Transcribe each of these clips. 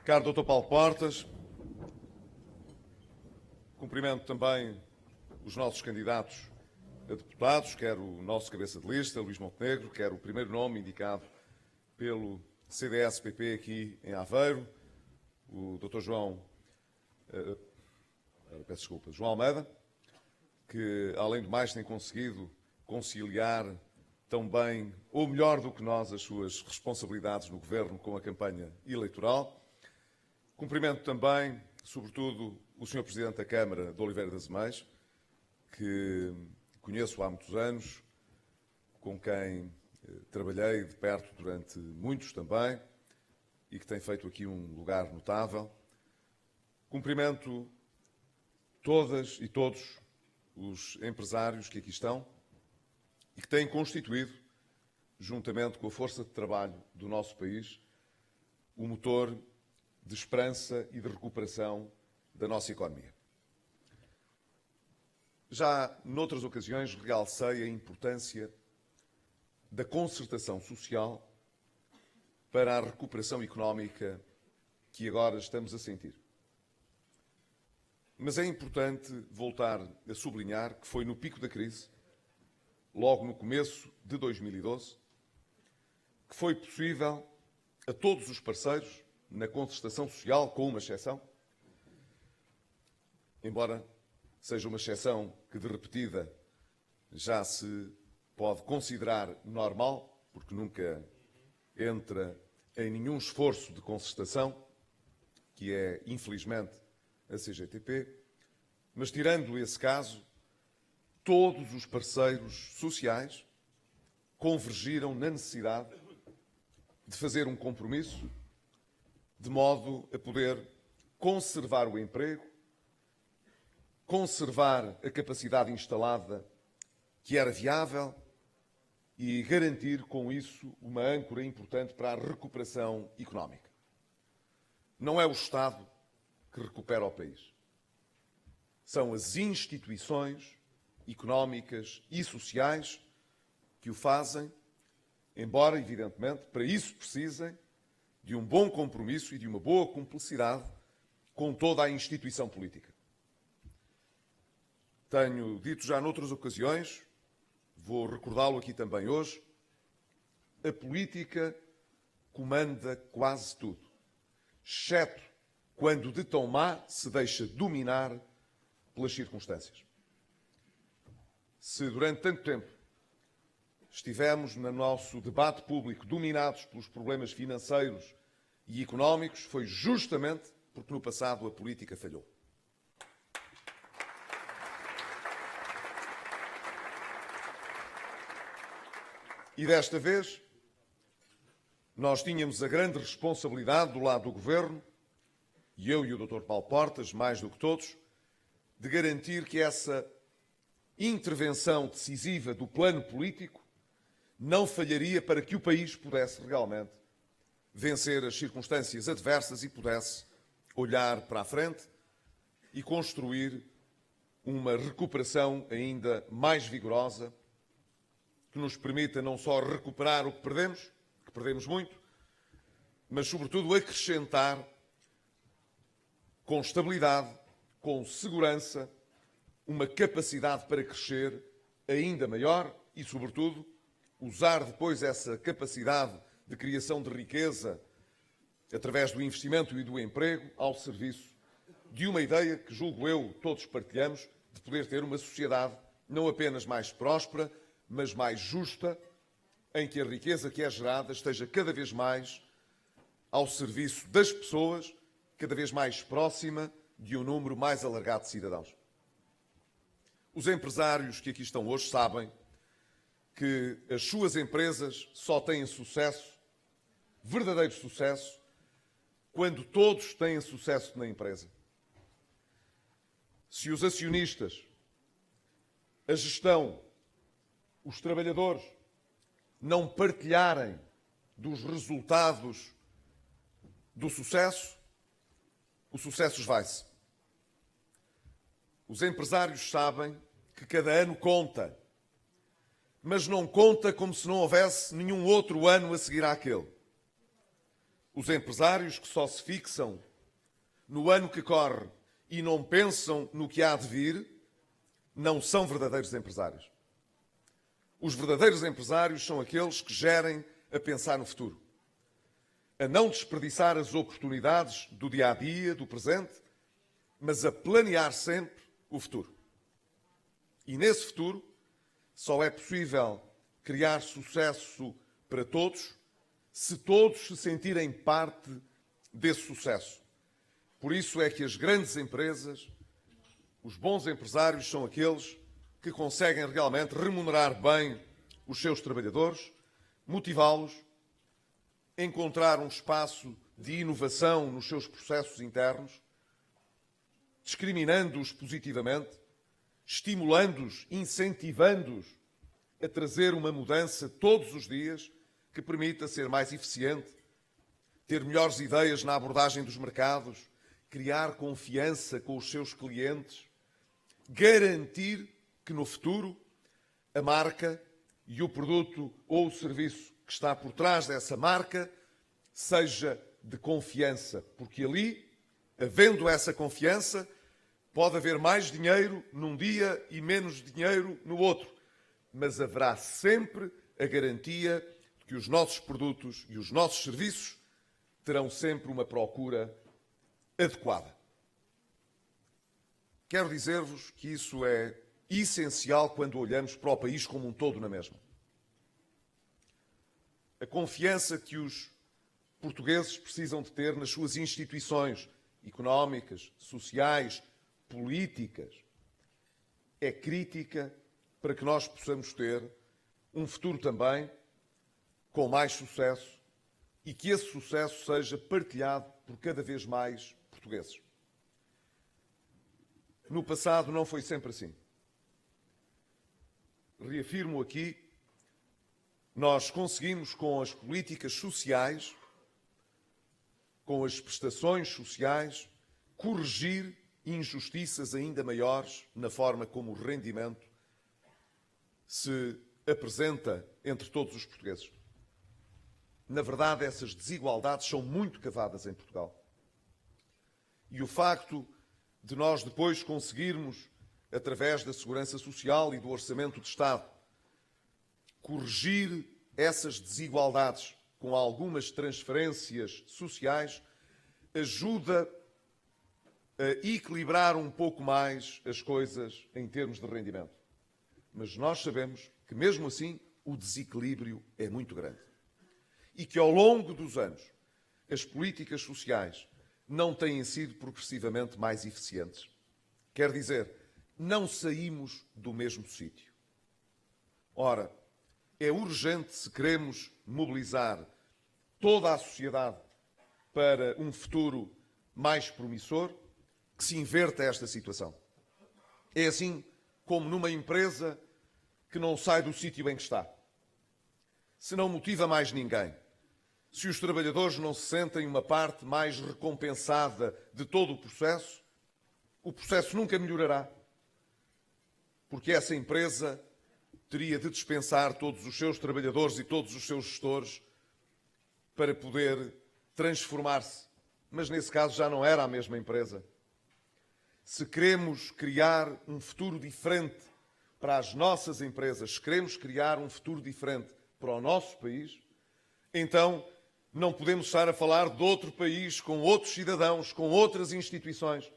Caro Dr. Paulo Portas, cumprimento também os nossos candidatos a deputados, quer o nosso cabeça de lista, Luís Montenegro, quer o primeiro nome indicado pelo CDS-PP aqui em Aveiro, o Dr. João Almeida, que, além do mais, tem conseguido conciliar tão bem, ou melhor do que nós, as suas responsabilidades no Governo com a campanha eleitoral. Cumprimento também, sobretudo, o Sr. Presidente da Câmara de Oliveira das Meias, que conheço há muitos anos, com quem trabalhei de perto durante muitos também, e que tem feito aqui um lugar notável. Cumprimento todas e todos os empresários que aqui estão e que têm constituído, juntamente com a força de trabalho do nosso país, o motor de esperança e de recuperação da nossa economia. Já noutras ocasiões realcei a importância da concertação social para a recuperação económica que agora estamos a sentir. Mas é importante voltar a sublinhar que foi no pico da crise, logo no começo de 2012, que foi possível a todos os parceiros, na concertação social, com uma exceção, embora seja uma exceção que, de repetida, já se pode considerar normal, porque nunca entra em nenhum esforço de concertação, que é, infelizmente, a CGTP, mas, tirando esse caso, todos os parceiros sociais convergiram na necessidade de fazer um compromisso de modo a poder conservar o emprego, conservar a capacidade instalada que era viável e garantir com isso uma âncora importante para a recuperação económica. Não é o Estado que recupera o país. São as instituições económicas e sociais que o fazem, embora, evidentemente, para isso precisem de um bom compromisso e de uma boa cumplicidade com toda a instituição política. Tenho dito já noutras ocasiões, vou recordá-lo aqui também hoje, a política comanda quase tudo, exceto quando de tão má se deixa dominar pelas circunstâncias. Se durante tanto tempo estivemos no nosso debate público dominados pelos problemas financeiros e económicos, foi justamente porque no passado a política falhou. E desta vez, nós tínhamos a grande responsabilidade do lado do Governo, e eu e o Dr. Paulo Portas, mais do que todos, de garantir que essa intervenção decisiva do plano político não falharia para que o país pudesse realmente vencer as circunstâncias adversas e pudesse olhar para a frente e construir uma recuperação ainda mais vigorosa que nos permita não só recuperar o que perdemos muito, mas, sobretudo, acrescentar com estabilidade, com segurança, uma capacidade para crescer ainda maior e, sobretudo, usar depois essa capacidade de criação de riqueza através do investimento e do emprego ao serviço de uma ideia que, julgo eu, todos partilhamos, de poder ter uma sociedade não apenas mais próspera, mas mais justa, em que a riqueza que é gerada esteja cada vez mais ao serviço das pessoas, cada vez mais próxima de um número mais alargado de cidadãos. Os empresários que aqui estão hoje sabem que as suas empresas só têm sucesso, verdadeiro sucesso, quando todos têm sucesso na empresa. Se os acionistas, a gestão, os trabalhadores não partilharem dos resultados do sucesso, o sucesso esvai-se. Os empresários sabem que cada ano conta, mas não conta como se não houvesse nenhum outro ano a seguir àquele. Os empresários que só se fixam no ano que corre e não pensam no que há de vir, não são verdadeiros empresários. Os verdadeiros empresários são aqueles que gerem a pensar no futuro, a não desperdiçar as oportunidades do dia-a-dia, do presente, mas a planear sempre o futuro. E nesse futuro só é possível criar sucesso para todos se todos se sentirem parte desse sucesso. Por isso é que as grandes empresas, os bons empresários, são aqueles que conseguem realmente remunerar bem os seus trabalhadores, motivá-los, encontrar um espaço de inovação nos seus processos internos, discriminando-os positivamente, estimulando-os, incentivando-os a trazer uma mudança todos os dias que permita ser mais eficiente, ter melhores ideias na abordagem dos mercados, criar confiança com os seus clientes, garantir que no futuro a marca e o produto ou o serviço que está por trás dessa marca seja de confiança, porque ali, havendo essa confiança, pode haver mais dinheiro num dia e menos dinheiro no outro, mas haverá sempre a garantia de que os nossos produtos e os nossos serviços terão sempre uma procura adequada. Quero dizer-vos que isso é essencial quando olhamos para o país como um todo na mesma. A confiança que os portugueses precisam de ter nas suas instituições económicas, sociais, políticas, é crítica para que nós possamos ter um futuro também com mais sucesso e que esse sucesso seja partilhado por cada vez mais portugueses. No passado não foi sempre assim. Reafirmo aqui, nós conseguimos com as políticas sociais, com as prestações sociais, corrigir injustiças ainda maiores na forma como o rendimento se apresenta entre todos os portugueses. Na verdade, essas desigualdades são muito cavadas em Portugal. E o facto de nós depois conseguirmos, através da Segurança Social e do Orçamento de Estado, corrigir essas desigualdades com algumas transferências sociais, ajuda a equilibrar um pouco mais as coisas em termos de rendimento. Mas nós sabemos que, mesmo assim, o desequilíbrio é muito grande. E que, ao longo dos anos, as políticas sociais não têm sido progressivamente mais eficientes. Quer dizer, não saímos do mesmo sítio. Ora, é urgente, se queremos mobilizar toda a sociedade para um futuro mais promissor, que se inverta esta situação. É assim como numa empresa que não sai do sítio em que está. Se não motiva mais ninguém, se os trabalhadores não se sentem uma parte mais recompensada de todo o processo nunca melhorará. Porque essa empresa teria de dispensar todos os seus trabalhadores e todos os seus gestores para poder transformar-se. Mas nesse caso já não era a mesma empresa. Se queremos criar um futuro diferente para as nossas empresas, se queremos criar um futuro diferente para o nosso país, então não podemos estar a falar de outro país, com outros cidadãos, com outras instituições.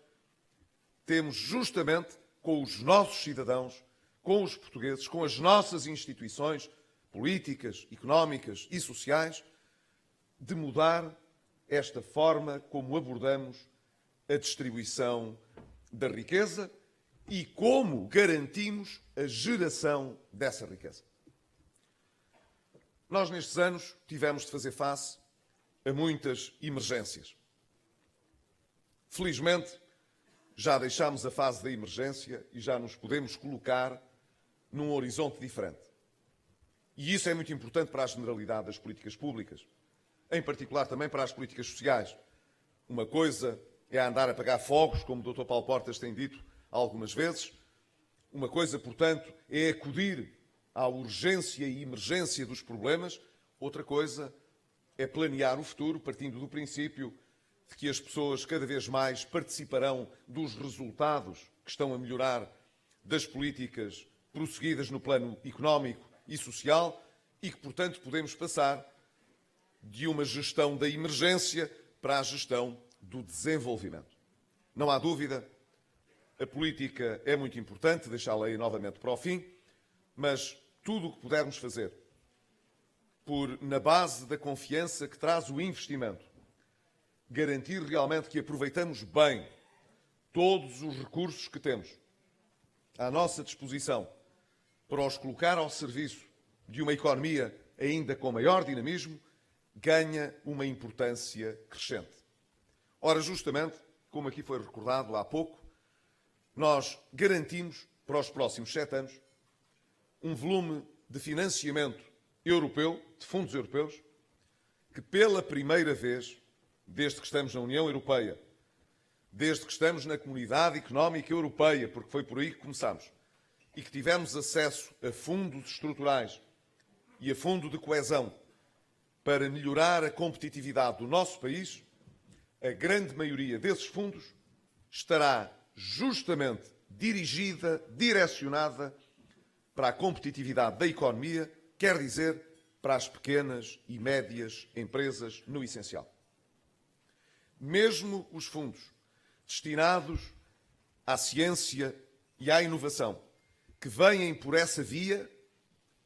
Temos justamente com os nossos cidadãos, com os portugueses, com as nossas instituições políticas, económicas e sociais, de mudar esta forma como abordamos a distribuição da riqueza e como garantimos a geração dessa riqueza. Nós, nestes anos, tivemos de fazer face a muitas emergências. Felizmente, já deixámos a fase da emergência e já nos podemos colocar num horizonte diferente. E isso é muito importante para a generalidade das políticas públicas, em particular também para as políticas sociais. Uma coisa é andar a apagar fogos, como o Dr. Paulo Portas tem dito algumas vezes. Uma coisa, portanto, é acudir à urgência e emergência dos problemas. Outra coisa é planear o futuro partindo do princípio de que as pessoas cada vez mais participarão dos resultados que estão a melhorar das políticas prosseguidas no plano económico e social e que, portanto, podemos passar de uma gestão da emergência para a gestão do desenvolvimento. Não há dúvida, a política é muito importante, deixá-la aí novamente para o fim, mas tudo o que pudermos fazer na base da confiança que traz o investimento, garantir realmente que aproveitamos bem todos os recursos que temos à nossa disposição para os colocar ao serviço de uma economia ainda com maior dinamismo, ganha uma importância crescente. Ora, justamente, como aqui foi recordado há pouco, nós garantimos para os próximos 7 anos um volume de financiamento europeu, de fundos europeus, que pela primeira vez, desde que estamos na União Europeia, desde que estamos na Comunidade Económica Europeia, porque foi por aí que começámos, e que tivemos acesso a fundos estruturais e a fundo de coesão para melhorar a competitividade do nosso país, a grande maioria desses fundos estará justamente dirigida, direcionada para a competitividade da economia, quer dizer, para as pequenas e médias empresas no essencial. Mesmo os fundos destinados à ciência e à inovação, que vêm por essa via,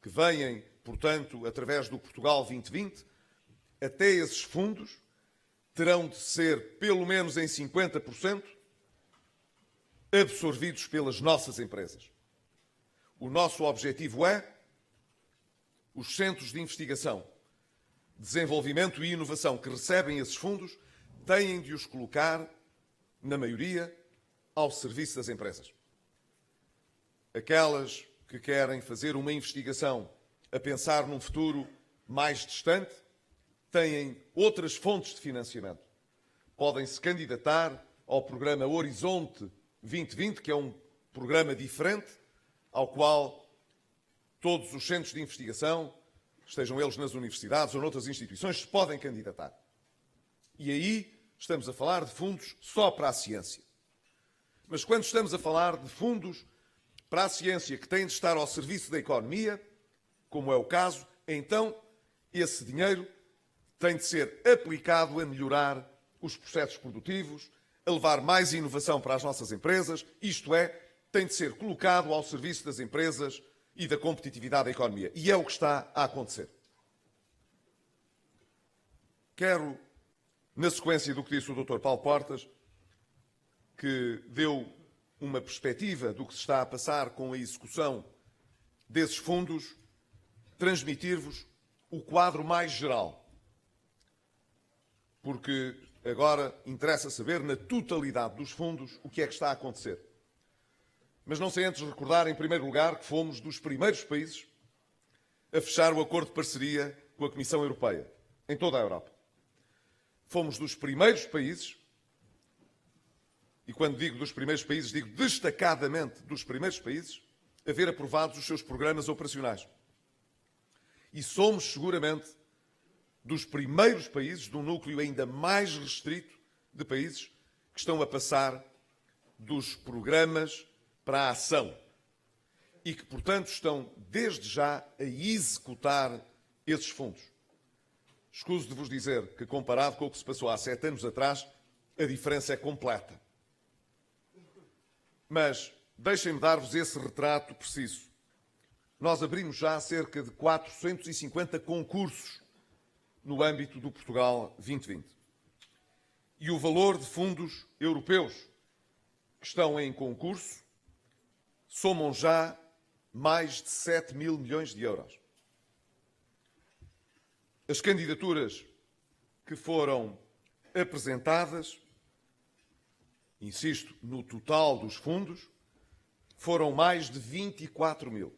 que vêm, portanto, através do Portugal 2020, até esses fundos terão de ser, pelo menos em 50%, absorvidos pelas nossas empresas. O nosso objetivo é os centros de investigação, desenvolvimento e inovação que recebem esses fundos têm de os colocar, na maioria, ao serviço das empresas. Aquelas que querem fazer uma investigação a pensar num futuro mais distante têm outras fontes de financiamento. Podem se candidatar ao programa Horizonte 2020, que é um programa diferente, ao qual todos os centros de investigação, estejam eles nas universidades ou noutras instituições, se podem candidatar. E aí estamos a falar de fundos só para a ciência. Mas quando estamos a falar de fundos para a ciência que têm de estar ao serviço da economia, como é o caso, então esse dinheiro tem de ser aplicado a melhorar os processos produtivos, a levar mais inovação para as nossas empresas, isto é, tem de ser colocado ao serviço das empresas e da competitividade da economia. E é o que está a acontecer. Quero, na sequência do que disse o Dr. Paulo Portas, que deu uma perspectiva do que se está a passar com a execução desses fundos, transmitir-vos o quadro mais geral. Porque agora interessa saber, na totalidade dos fundos, o que é que está a acontecer. Mas não sei antes recordar, em primeiro lugar, que fomos dos primeiros países a fechar o acordo de parceria com a Comissão Europeia, em toda a Europa. Fomos dos primeiros países, e quando digo dos primeiros países, digo destacadamente dos primeiros países, a ver aprovados os seus programas operacionais. E somos, seguramente, dos primeiros países, de um núcleo ainda mais restrito de países, que estão a passar dos programas para a ação e que, portanto, estão desde já a executar esses fundos. Escuso de vos dizer que, comparado com o que se passou há 7 anos atrás, a diferença é completa. Mas deixem-me dar-vos esse retrato preciso. Nós abrimos já cerca de 450 concursos no âmbito do Portugal 2020. E o valor de fundos europeus que estão em concurso somam já mais de 7 mil milhões de euros. As candidaturas que foram apresentadas, insisto, no total dos fundos, foram mais de 24 mil.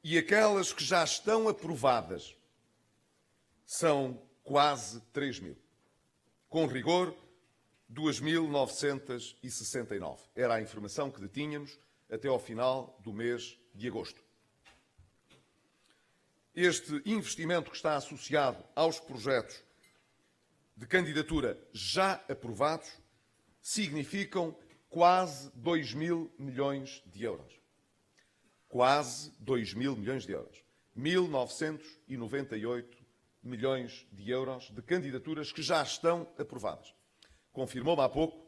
E aquelas que já estão aprovadas são quase 3 mil. Com rigor, 2.969. Era a informação que detínhamos até ao final do mês de agosto. este investimento que está associado aos projetos de candidatura já aprovados significam quase 2 mil milhões de euros. Quase 2 mil milhões de euros. 1.998 milhões de euros de candidaturas que já estão aprovadas. Confirmou-me há pouco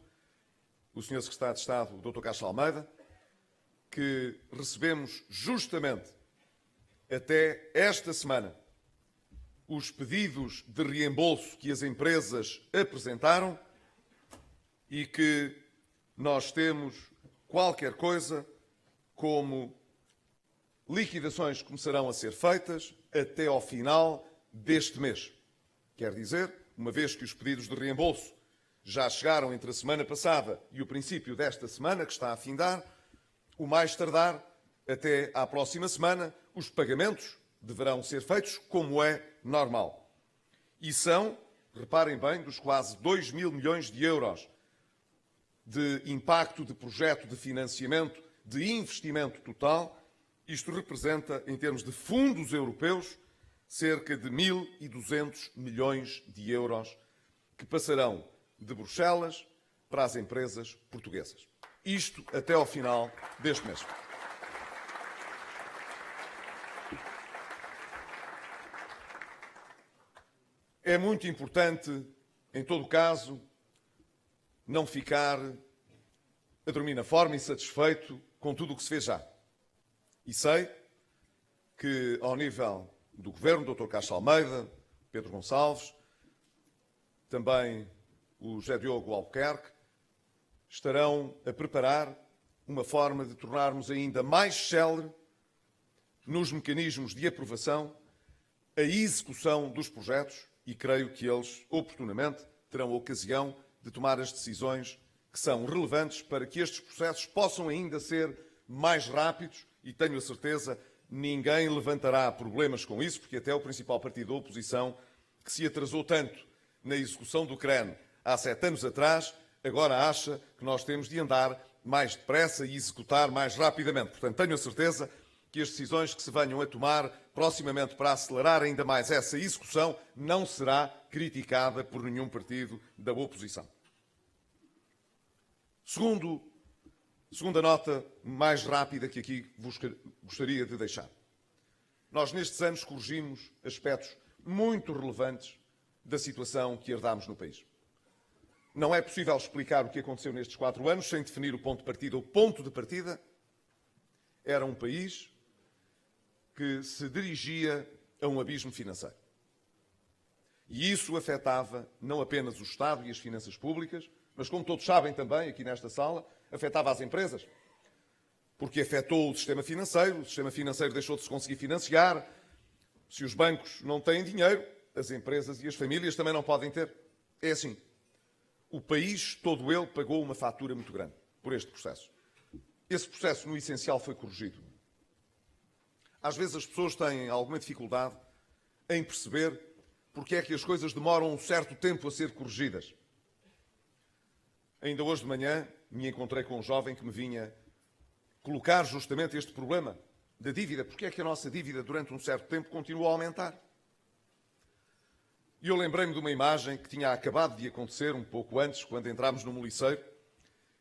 o Sr. Secretário de Estado, o Dr. Castro Almeida, que recebemos justamente até esta semana os pedidos de reembolso que as empresas apresentaram e que nós temos qualquer coisa como liquidações que começarão a ser feitas até ao final deste mês. Quer dizer, uma vez que os pedidos de reembolso já chegaram entre a semana passada e o princípio desta semana, que está a findar, o mais tardar, até à próxima semana, os pagamentos deverão ser feitos como é normal. E são, reparem bem, dos quase 2 mil milhões de euros de impacto de projeto de financiamento, de investimento total, isto representa, em termos de fundos europeus, cerca de 1.200 milhões de euros que passarão de Bruxelas para as empresas portuguesas. Isto até ao final deste mês. É muito importante, em todo caso, não ficar a dormir na forma e satisfeito com tudo o que se fez já. E sei que, ao nível do Governo, Dr. Castro Almeida, Pedro Gonçalves, também o José Diogo Albuquerque, estarão a preparar uma forma de tornarmos ainda mais célere nos mecanismos de aprovação a execução dos projetos e creio que eles, oportunamente, terão a ocasião de tomar as decisões que são relevantes para que estes processos possam ainda ser mais rápidos e tenho a certeza ninguém levantará problemas com isso, porque até o principal partido da oposição, que se atrasou tanto na execução do CREN há 7 anos atrás, agora acha que nós temos de andar mais depressa e executar mais rapidamente. Portanto, tenho a certeza que as decisões que se venham a tomar proximamente para acelerar ainda mais essa execução não será criticada por nenhum partido da oposição. Segunda nota mais rápida que aqui vos gostaria de deixar. Nós, nestes anos, corrigimos aspectos muito relevantes da situação que herdámos no país. Não é possível explicar o que aconteceu nestes 4 anos sem definir o ponto de partida. O ponto de partida era um país que se dirigia a um abismo financeiro. E isso afetava não apenas o Estado e as finanças públicas, mas, como todos sabem também, aqui nesta sala, afetava as empresas. Porque afetou o sistema financeiro deixou de se conseguir financiar. Se os bancos não têm dinheiro, as empresas e as famílias também não podem ter. É assim. O país, todo ele, pagou uma fatura muito grande por este processo. Esse processo, no essencial, foi corrigido. Às vezes as pessoas têm alguma dificuldade em perceber porque é que as coisas demoram um certo tempo a ser corrigidas. Ainda hoje de manhã me encontrei com um jovem que me vinha colocar justamente este problema da dívida. Porque é que a nossa dívida durante um certo tempo continua a aumentar? E eu lembrei-me de uma imagem que tinha acabado de acontecer um pouco antes, quando entrámos no Moliceiro,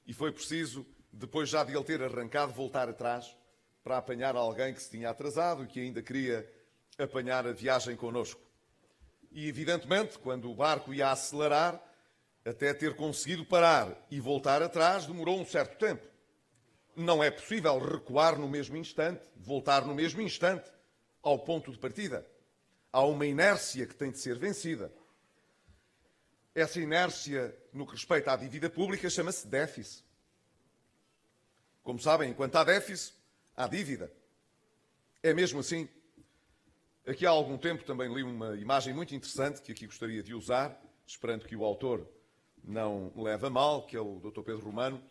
e foi preciso, depois já de ele ter arrancado, voltar atrás para apanhar alguém que se tinha atrasado e que ainda queria apanhar a viagem connosco. E, evidentemente, quando o barco ia acelerar, até ter conseguido parar e voltar atrás, demorou um certo tempo. Não é possível recuar no mesmo instante, voltar no mesmo instante ao ponto de partida. Há uma inércia que tem de ser vencida. Essa inércia, no que respeita à dívida pública, chama-se déficit. Como sabem, enquanto há déficit, há dívida. É mesmo assim. Aqui há algum tempo também li uma imagem muito interessante que aqui gostaria de usar, esperando que o autor não leve a mal, que é o Dr. Pedro Romano.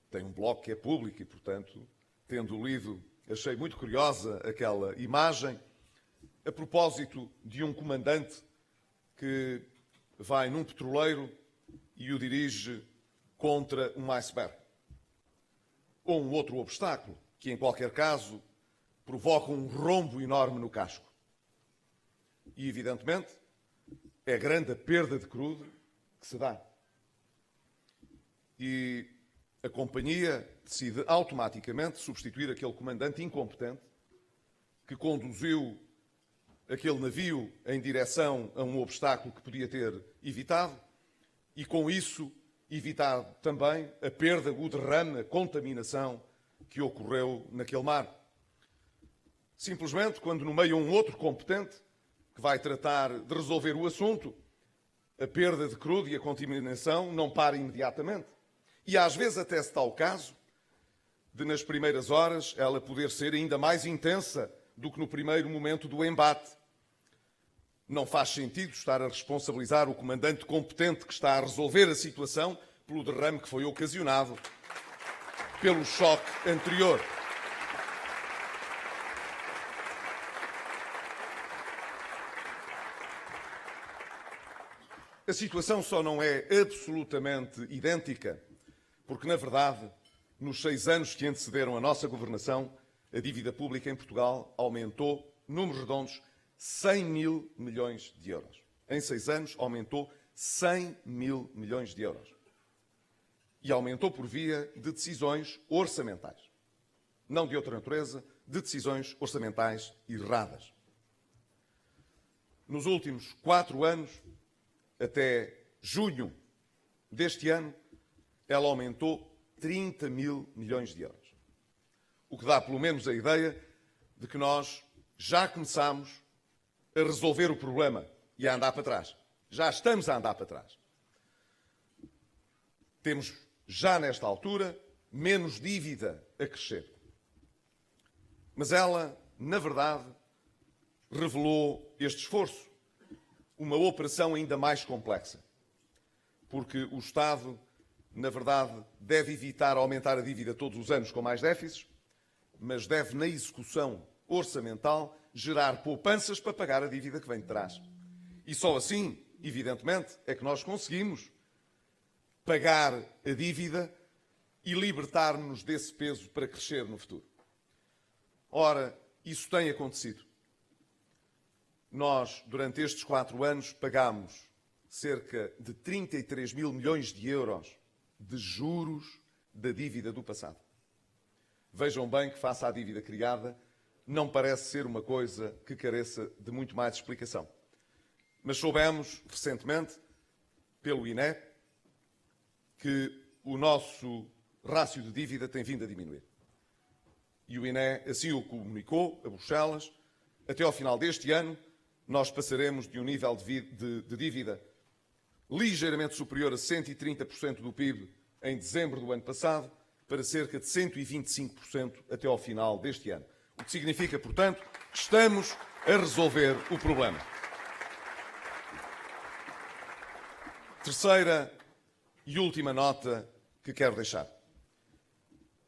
Tem um blog que é público e, portanto, tendo lido, achei muito curiosa aquela imagem a propósito de um comandante que vai num petroleiro e o dirige contra um iceberg. Ou um outro obstáculo, que em qualquer caso provoca um rombo enorme no casco. E, evidentemente, é grande a perda de crudo que se dá. E a companhia decide automaticamente substituir aquele comandante incompetente que conduziu aquele navio em direção a um obstáculo que podia ter evitado e, com isso, evitar também a perda, o derrame, a contaminação que ocorreu naquele mar. Simplesmente, quando nomeia um outro competente que vai tratar de resolver o assunto, a perda de crudo e a contaminação não para imediatamente. E às vezes até se dá o caso de, nas primeiras horas, ela poder ser ainda mais intensa do que no primeiro momento do embate. Não faz sentido estar a responsabilizar o comandante competente que está a resolver a situação pelo derrame que foi ocasionado pelo choque anterior. A situação só não é absolutamente idêntica porque, na verdade, nos 6 anos que antecederam a nossa governação, a dívida pública em Portugal aumentou, números redondos, 100 mil milhões de euros. Em 6 anos aumentou 100 mil milhões de euros. E aumentou por via de decisões orçamentais. Não de outra natureza, de decisões orçamentais erradas. Nos últimos 4 anos, até junho deste ano, ela aumentou 30 mil milhões de euros. O que dá pelo menos a ideia de que nós já começamos a resolver o problema e a andar para trás. Já estamos a andar para trás. Temos já nesta altura menos dívida a crescer. Mas ela, na verdade, revelou este esforço, uma operação ainda mais complexa. Porque o Estado, na verdade, deve evitar aumentar a dívida todos os anos com mais déficits, mas deve, na execução orçamental, gerar poupanças para pagar a dívida que vem de trás. E só assim, evidentemente, é que nós conseguimos pagar a dívida e libertar-nos desse peso para crescer no futuro. Ora, isso tem acontecido. Nós, durante estes 4 anos, pagámos cerca de 33 mil milhões de euros de juros da dívida do passado. Vejam bem que, face à dívida criada, não parece ser uma coisa que careça de muito mais explicação. Mas soubemos, recentemente, pelo INE, que o nosso rácio de dívida tem vindo a diminuir. E o INE assim o comunicou a Bruxelas. Até ao final deste ano, nós passaremos de um nível de dívida ligeiramente superior a 130% do PIB em dezembro do ano passado, para cerca de 125% até ao final deste ano. O que significa, portanto, que estamos a resolver o problema. Terceira e última nota que quero deixar.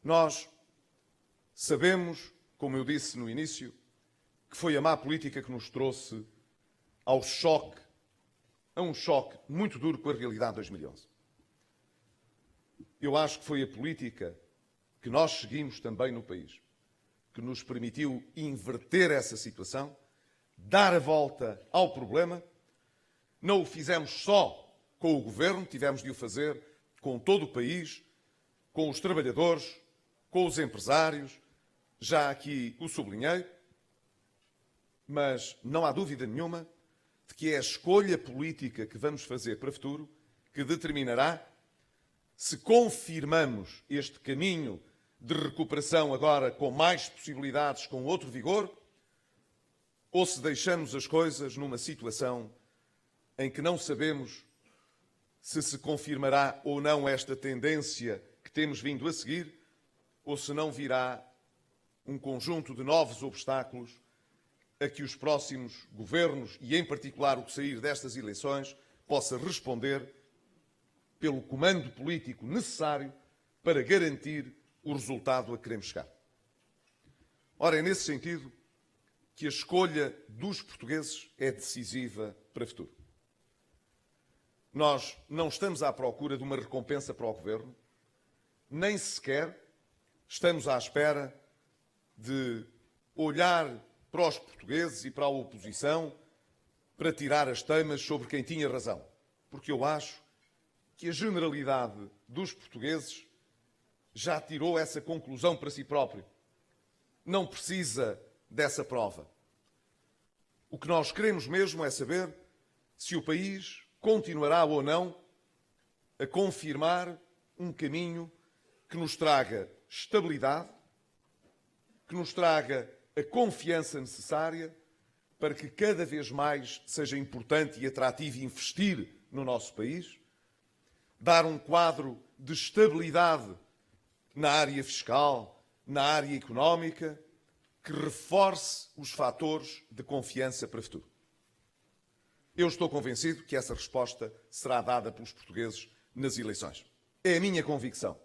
Nós sabemos, como eu disse no início, que foi a má política que nos trouxe a um choque muito duro com a realidade de 2011. Eu acho que foi a política que nós seguimos também no país que nos permitiu inverter essa situação, dar a volta ao problema. Não o fizemos só com o Governo, tivemos de o fazer com todo o país, com os trabalhadores, com os empresários, já aqui o sublinhei, mas não há dúvida nenhuma de que é a escolha política que vamos fazer para o futuro que determinará se confirmamos este caminho de recuperação agora com mais possibilidades, com outro vigor, ou se deixamos as coisas numa situação em que não sabemos se confirmará ou não esta tendência que temos vindo a seguir, ou se não virá um conjunto de novos obstáculos a que os próximos governos, e em particular o que sair destas eleições, possa responder pelo comando político necessário para garantir o resultado a que queremos chegar. Ora, é nesse sentido que a escolha dos portugueses é decisiva para o futuro. Nós não estamos à procura de uma recompensa para o Governo, nem sequer estamos à espera de olhar para os portugueses e para a oposição para tirar as teimas sobre quem tinha razão, porque eu acho que a generalidade dos portugueses já tirou essa conclusão para si próprio. Não precisa dessa prova. O que nós queremos mesmo é saber se o país continuará ou não a confirmar um caminho que nos traga estabilidade, que nos traga a confiança necessária para que cada vez mais seja importante e atrativo investir no nosso país, dar um quadro de estabilidade na área fiscal, na área económica, que reforce os fatores de confiança para o futuro. Eu estou convencido que essa resposta será dada pelos portugueses nas eleições. É a minha convicção.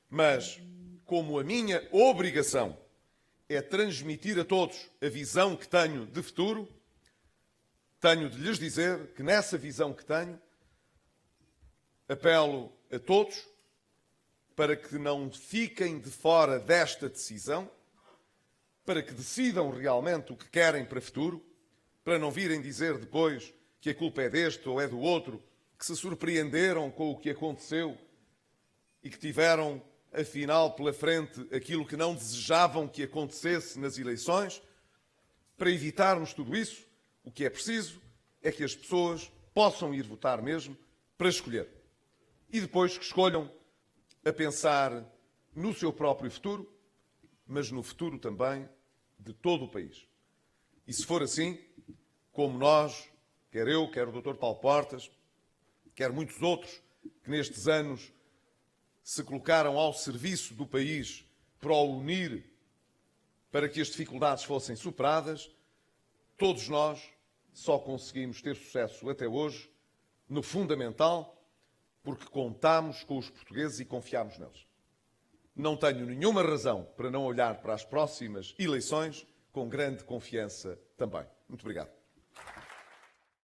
Mas, como a minha obrigação é transmitir a todos a visão que tenho de futuro, tenho de lhes dizer que nessa visão que tenho, apelo a todos para que não fiquem de fora desta decisão, para que decidam realmente o que querem para o futuro, para não virem dizer depois que a culpa é deste ou é do outro, que se surpreenderam com o que aconteceu e que tiveram, afinal, pela frente aquilo que não desejavam que acontecesse nas eleições. Para evitarmos tudo isso, o que é preciso é que as pessoas possam ir votar mesmo para escolher. E depois que escolham a pensar no seu próprio futuro, mas no futuro também de todo o país. E se for assim, como nós, quer eu, quer o Dr. Paulo Portas, quer muitos outros que nestes anos se colocaram ao serviço do país para o unir, para que as dificuldades fossem superadas, todos nós só conseguimos ter sucesso até hoje no fundamental porque contamos com os portugueses e confiamos neles. Não tenho nenhuma razão para não olhar para as próximas eleições com grande confiança também. Muito obrigado.